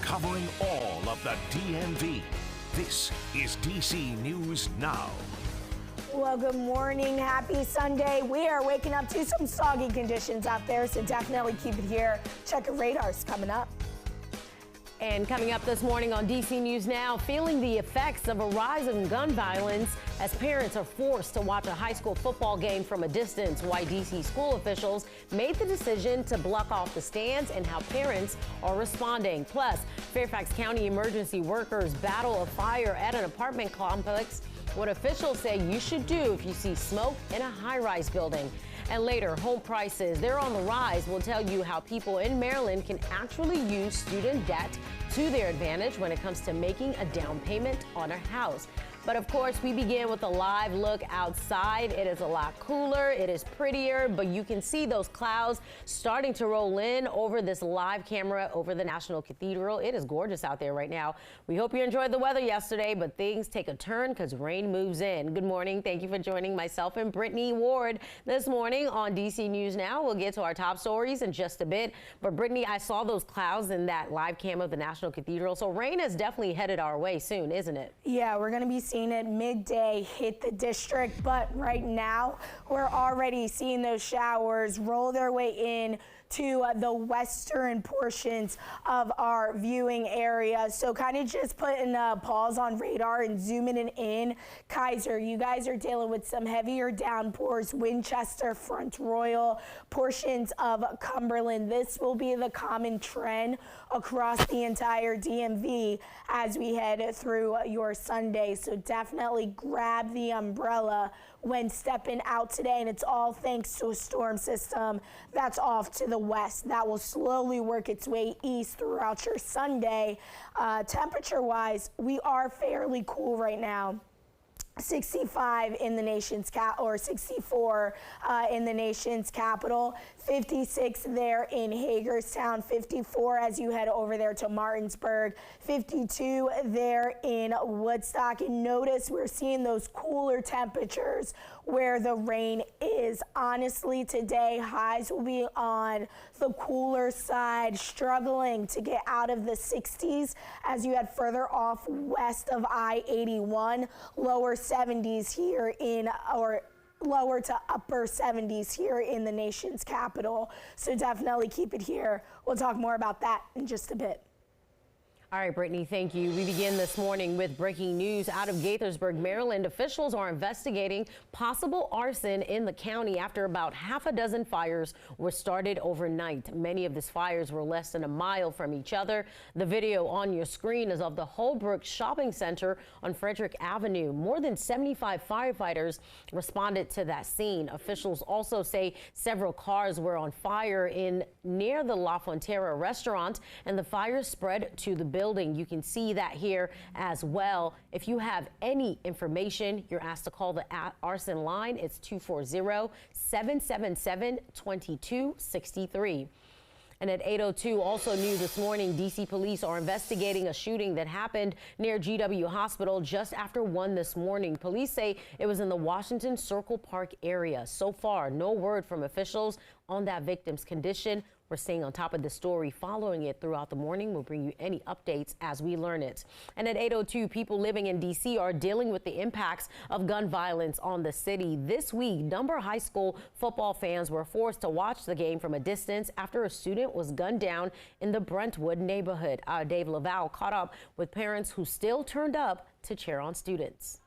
covering all of the DMV. This is DC News Now. Well, good morning. Happy Sunday. We are waking up to some soggy conditions out there, so definitely keep it here. Check your radars coming up. And coming up this morning on DC News Now, feeling the effects of a rise in gun violence as parents are forced to watch a high school football game from a distance. Why DC school officials made the decision to block off the stands and how parents are responding. Plus, Fairfax County emergency workers battle a fire at an apartment complex. What officials say you should do if you see smoke in a high-rise building. And later, home prices, they're on the rise. We'll tell you how people in Maryland can actually use student debt to their advantage when it comes to making a down payment on a house. But of course, we begin with a live look outside. It is a lot cooler, it is prettier, but you can see those clouds starting to roll in over this live camera over the National Cathedral. It is gorgeous out there right now. We hope you enjoyed the weather yesterday, but things take a turn because rain moves in. Good morning. Thank you for joining myself and Brittany Ward this morning on DC News Now. We'll get to our top stories in just a bit. But Brittany, I saw those clouds in that live cam of the National Cathedral. So rain is definitely headed our way soon, isn't it? Yeah, we're going to be seeing it midday hit the district, but right now we're already seeing those showers roll their way in to the western portions of our viewing area. So kind of just putting a pause on radar and zooming it in. Kaiser, you guys are dealing with some heavier downpours. Winchester, Front Royal, portions of Cumberland. This will be the common trend across the entire DMV as we head through your Sunday. So definitely grab the umbrella when stepping out today, and it's all thanks to a storm system that's off to the west that will slowly work its way east throughout your Sunday. Temperature-wise, we are fairly cool right now. 65 in the nation's or 64 in the nation's capital, 56 there in Hagerstown, 54 as you head over there to Martinsburg, 52 there in Woodstock. And notice we're seeing those cooler temperatures where the rain is. Honestly, today highs will be on the cooler side, struggling to get out of the 60s as you head further off west of I-81, lower 70s here in, or lower to upper 70s here in the nation's capital. So definitely keep it here. We'll talk more about that in just a bit. All right, Brittany, thank you. We begin this morning with breaking news out of Gaithersburg, Maryland. Officials are investigating possible arson in the county after about half a dozen fires were started overnight. Many of these fires were less than a mile from each other. The video on your screen is of the Holbrook Shopping Center on Frederick Avenue. More than 75 firefighters responded to that scene. Officials also say several cars were on fire near the La Frontera restaurant, and the fire spread to the building. You can see that here as well. If you have any information, you're asked to call the arson line. It's 240-777-2263. And at 8:02, also new this morning, D.C. police are investigating a shooting that happened near GW Hospital just after 1 this morning. Police say it was in the Washington Circle Park area. So far, no word from officials on that victim's condition. We're staying on top of the story, following it throughout the morning. We'll bring you any updates as we learn it. And at 8:02, people living in D.C. are dealing with the impacts of gun violence on the city. This week, Dunbar High School football fans were forced to watch the game from a distance after a student was gunned down in the Brentwood neighborhood. Our Dave Laval caught up with parents who still turned up to cheer on students.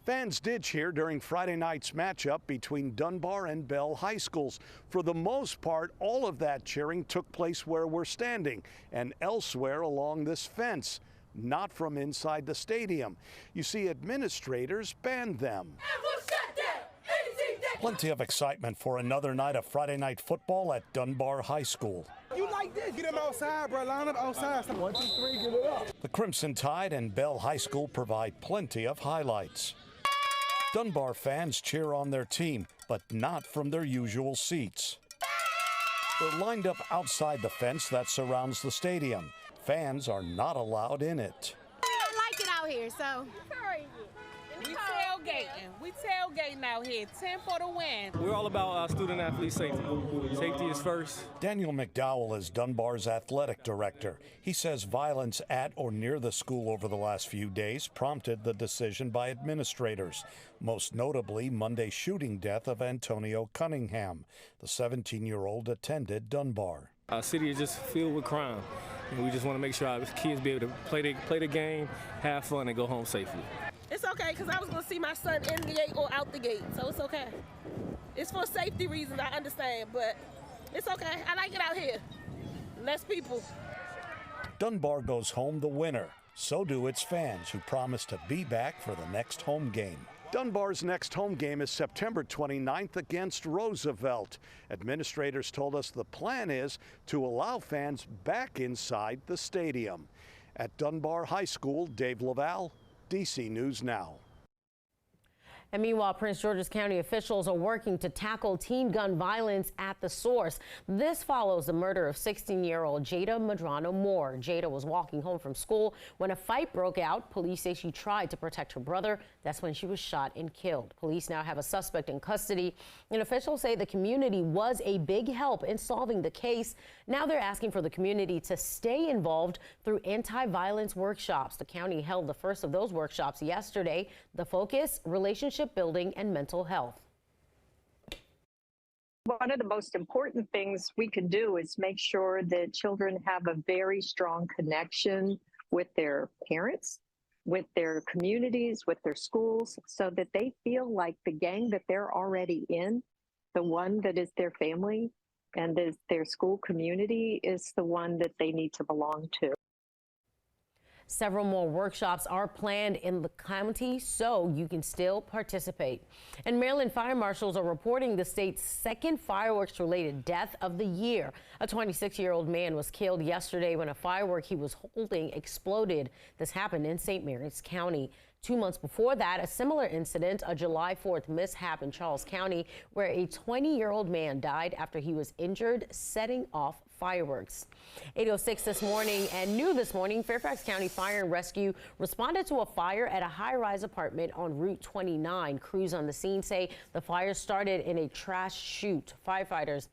Fans did cheer during Friday night's matchup between Dunbar and Bell High Schools. For the most part, all of that cheering took place where we're standing and elsewhere along this fence, not from inside the stadium. You see, administrators banned them. Plenty of excitement for another night of Friday night football at Dunbar High School. You like this? Get him outside, bro. Line up outside. 1, 2, 3, get it up. The Crimson Tide and Bell High School provide plenty of highlights. Dunbar fans cheer on their team, but not from their usual seats. They're lined up outside the fence that surrounds the stadium. Fans are not allowed in it. I like it out here, so. We tailgating out here. 10 for the win. We're all about student-athlete safety. Safety is first. Daniel McDowell is Dunbar's athletic director. He says violence at or near the school over the last few days prompted the decision by administrators, most notably Monday's shooting death of Antonio Cunningham. The 17-year-old attended Dunbar. Our city is just filled with crime, and we just want to make sure our kids be able to play the game, have fun, and go home safely. It's okay, because I was going to see my son in the gate or out the gate, so it's okay. It's for safety reasons, I understand, but it's okay. I like it out here. Less people. Dunbar goes home the winner. So do its fans, who promise to be back for the next home game. Dunbar's next home game is September 29th against Roosevelt. Administrators told us the plan is to allow fans back inside the stadium. At Dunbar High School, Dave Laval, DC News Now. And meanwhile, Prince George's County officials are working to tackle teen gun violence at the source. This follows the murder of 16-year-old Jada Medrano Moore. Jada was walking home from school when a fight broke out. Police say she tried to protect her brother. That's when she was shot and killed. Police now have a suspect in custody, and officials say the community was a big help in solving the case. Now they're asking for the community to stay involved through anti-violence workshops. The county held the first of those workshops yesterday. The focus, relationship building and mental health. One of the most important things we can do is make sure that children have a very strong connection with their parents, with their communities, with their schools, so that they feel like the gang that they're already in, the one that is their family and is their school community, is the one that they need to belong to. Several more workshops are planned in the county, so you can still participate. And Maryland fire marshals are reporting the state's second fireworks-related death of the year. A 26-year-old man was killed yesterday when a firework he was holding exploded. This happened in St. Mary's County. 2 months before that, a similar incident, a July 4th mishap in Charles County, where a 20-year-old man died after he was injured setting off fireworks. 8:06 this morning and new this morning, Fairfax County Fire and Rescue responded to a fire at a high-rise apartment on Route 29. Crews on the scene say the fire started in a trash chute. Firefighters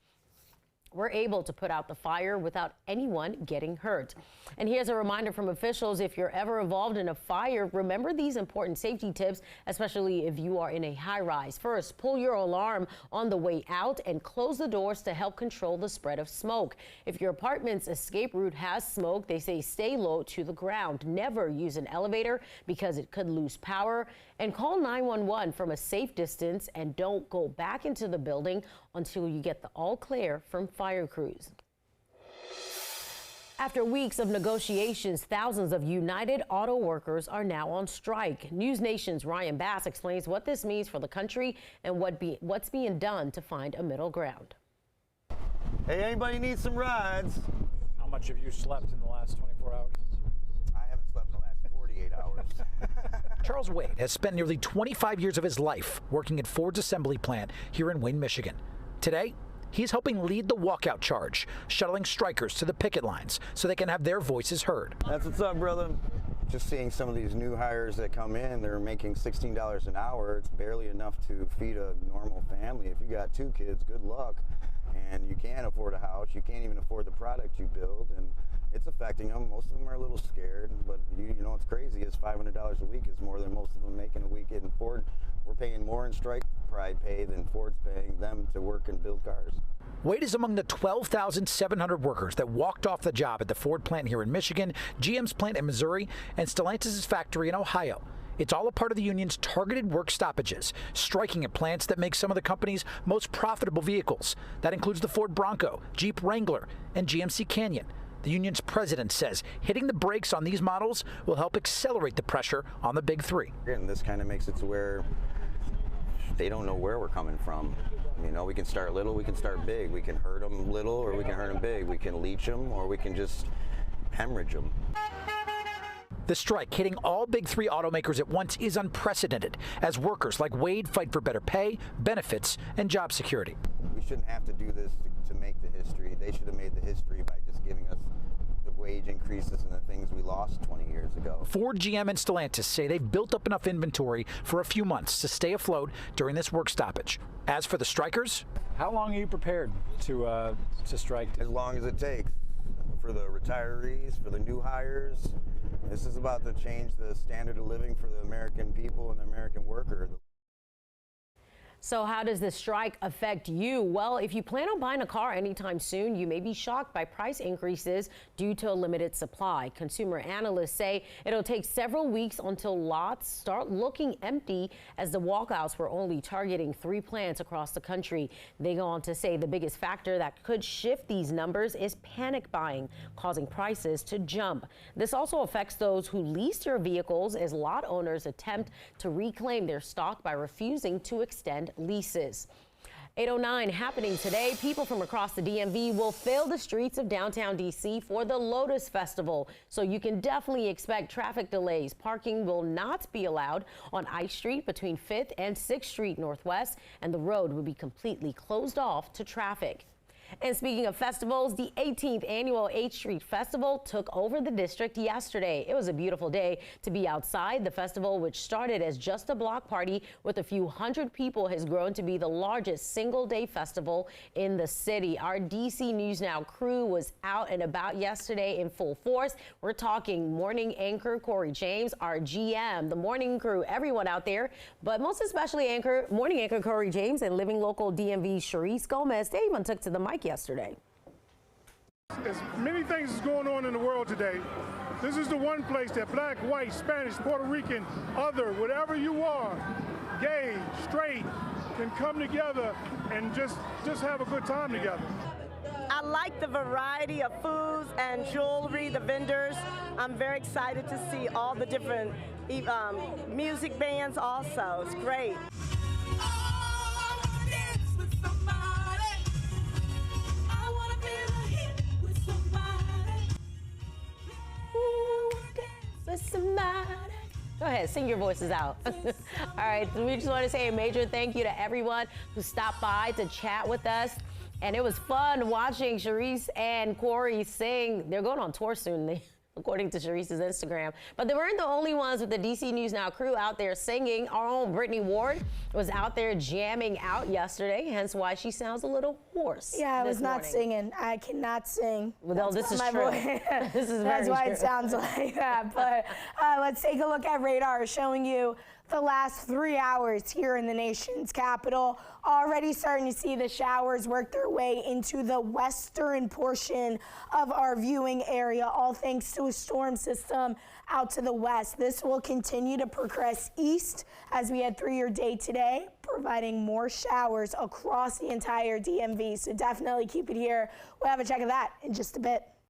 were able to put out the fire without anyone getting hurt. And here's a reminder from officials: if you're ever involved in a fire, remember these important safety tips, especially if you are in a high rise. First, pull your alarm on the way out and close the doors to help control the spread of smoke. If your apartment's escape route has smoke, they say stay low to the ground. Never use an elevator because it could lose power. And call 911 from a safe distance, and don't go back into the building until you get the all clear from fire crews. After weeks of negotiations, thousands of United Auto Workers are now on strike. News Nation's Ryan Bass explains what this means for the country and what's being done to find a middle ground. Hey, anybody need some rides? How much have you slept in the last 24 hours? I haven't slept in the last 48 hours. Charles Wade has spent nearly 25 years of his life working at Ford's assembly plant here in Wayne, Michigan. Today, he's helping lead the walkout charge, shuttling strikers to the picket lines so they can have their voices heard. That's what's up, brother. Just seeing some of these new hires that come in, they're making $16 an hour. It's barely enough to feed a normal family. If you got 2 kids, good luck. And you can't afford a house, you can't even afford the product you build, and it's affecting them. Most of them are a little scared, but you know what's crazy is $500 a week is more than most of them make in a week. And Ford, we're paying more in strike pride pay than Ford's paying them to work and build cars. Wade is among the 12,700 workers that walked off the job at the Ford plant here in Michigan, GM's plant in Missouri, and Stellantis' factory in Ohio. It's all a part of the union's targeted work stoppages, striking at plants that make some of the company's most profitable vehicles. That includes the Ford Bronco, Jeep Wrangler, and GMC Canyon. The union's president says hitting the brakes on these models will help accelerate the pressure on the big 3. And this kind of makes it to where they don't know where we're coming from. You know, we can start little, we can start big. We can hurt them little or we can hurt them big. We can leech them or we can just hemorrhage them. The strike hitting all big 3 automakers at once is unprecedented as workers like Wade fight for better pay, benefits, and job security. We shouldn't have to do this to make the history. They should have made the history by just giving us the of wage increases and the things we lost 20 years ago. Ford, GM, and Stellantis say they've built up enough inventory for a few months to stay afloat during this work stoppage. As for the strikers, how long are you prepared to strike? As long as it takes. For the retirees, for the new hires, this is about to change the standard of living for the American people and the American worker. So how does this strike affect you? Well, if you plan on buying a car anytime soon, you may be shocked by price increases due to a limited supply. Consumer analysts say it'll take several weeks until lots start looking empty, as the walkouts were only targeting 3 plants across the country. They go on to say the biggest factor that could shift these numbers is panic buying, causing prices to jump. This also affects those who lease their vehicles, as lot owners attempt to reclaim their stock by refusing to extend leases. 8:09 happening today. People from across the DMV will fill the streets of downtown DC for the Lotus Festival. So you can definitely expect traffic delays. Parking will not be allowed on Ice Street between 5th and 6th Street Northwest, and the road will be completely closed off to traffic. And speaking of festivals, the 18th annual 8th Street Festival took over the district yesterday. It was a beautiful day to be outside. The festival, which started as just a block party with a few hundred people, has grown to be the largest single-day festival in the city. Our DC News Now crew was out and about yesterday in full force. We're talking morning anchor Corey James, our GM, the morning crew, everyone out there, but most especially morning anchor Corey James and living local DMV Charisse Gomez. They even took to the mic yesterday. There's many things is going on in the world today. This is the one place that black, white, Spanish, Puerto Rican, other, whatever you are, gay, straight, can come together and just have a good time together. I like the variety of foods and jewelry, the vendors. I'm very excited to see all the different music bands also. It's great. Go ahead, sing your voices out. All right, we just want to say a major thank you to everyone who stopped by to chat with us. And it was fun watching Charisse and Corey sing. They're going on tour soon, according to Charisse's Instagram. But they weren't the only ones with the DC News Now crew out there singing. Our own Brittany Ward was out there jamming out yesterday, hence why she sounds a little hoarse. Yeah, I was not singing. I cannot sing. Well, this is true. This is That's why true. it sounds like that. But let's take a look at radar showing you the last 3 hours here in the nation's capital. Already starting to see the showers work their way into the western portion of our viewing area, all thanks to a storm system out to the west. This will continue to progress east as we head through your day today, providing more showers across the entire DMV. So definitely keep it here. We'll have a check of that in just a bit.